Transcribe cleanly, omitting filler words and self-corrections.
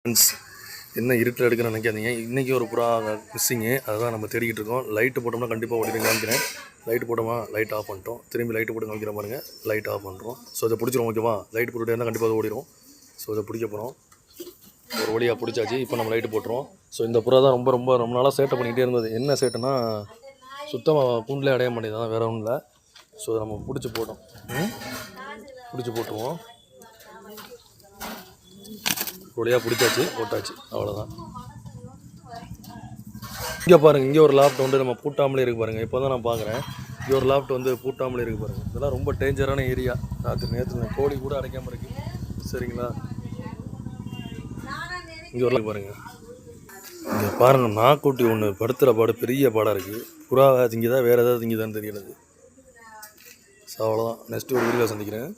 Friends, என்ன இருட்டில் எடுக்கணும்னு நினைக்காதீங்க. இன்றைக்கி ஒரு புறா மிஸ்ஸிங்கு, அதுதான் நம்ம தேடிக்கிட்டு இருக்கோம். லைட்டு போட்டோம்னா கண்டிப்பாக ஓடிடும் காமிக்கிறேன். லைட்டு போட்டோமா, லைட் ஆஃப் பண்ணிட்டோம். திரும்பி லைட்டு போட்டு காமிக்கிற பாருங்கள், லைட் ஆஃப் பண்ணுறோம். ஸோ இதை பிடிச்சிரும், ஓகேவா? லைட்டு போட்டுகிட்டே இருந்தால் கண்டிப்பாக ஓடிடும். ஸோ இதை பிடிக்க போகிறோம். ஒரு வழியாக பிடிச்சாச்சு. இப்போ நம்ம லைட்டு போட்டுருவோம். ஸோ இந்த புறா தான் ரொம்ப நாளாக சேட்டை பண்ணிக்கிட்டே இருந்தது. என்ன சேட்டைனா, சுத்தமாக கூண்டிலே அடைய மாட்டேங்குது, வேறு ஒன்றும் இல்லை. ஸோ இதை நம்ம பிடிச்சி போட்டோம். பிடிச்சி போட்டுருவோம். ஒளியாக பிடிச்சாச்சு, போட்டாச்சு, அவ்வளோதான். இங்கே பாருங்கள், இங்கே ஒரு லாஃப்ட் வந்து நம்ம பூட்டாமலே இருக்குது பாருங்கள். இப்போ தான் நான் பார்க்குறேன், இங்கே ஒரு லாஃப்ட் வந்து பூட்டாமலே இருக்குது பாருங்கள். இதெல்லாம் ரொம்ப டேஞ்சரான ஏரியா. நேற்று கோழி கூட அடைக்காமல் இருக்குது, சரிங்களா? இங்கே ஒரு பாருங்கள், இங்கே பாருங்கள், நாக்குட்டி ஒன்று படுத்துகிற பாடு பெரிய பாடாக இருக்குது. புறா திங்குதா வேறு ஏதாவது திங்குதான்னு தெரியல. ஸோ அவ்வளோதான். நெக்ஸ்ட்டு ஒரு வீடியோவில் சந்திக்கிறேன்.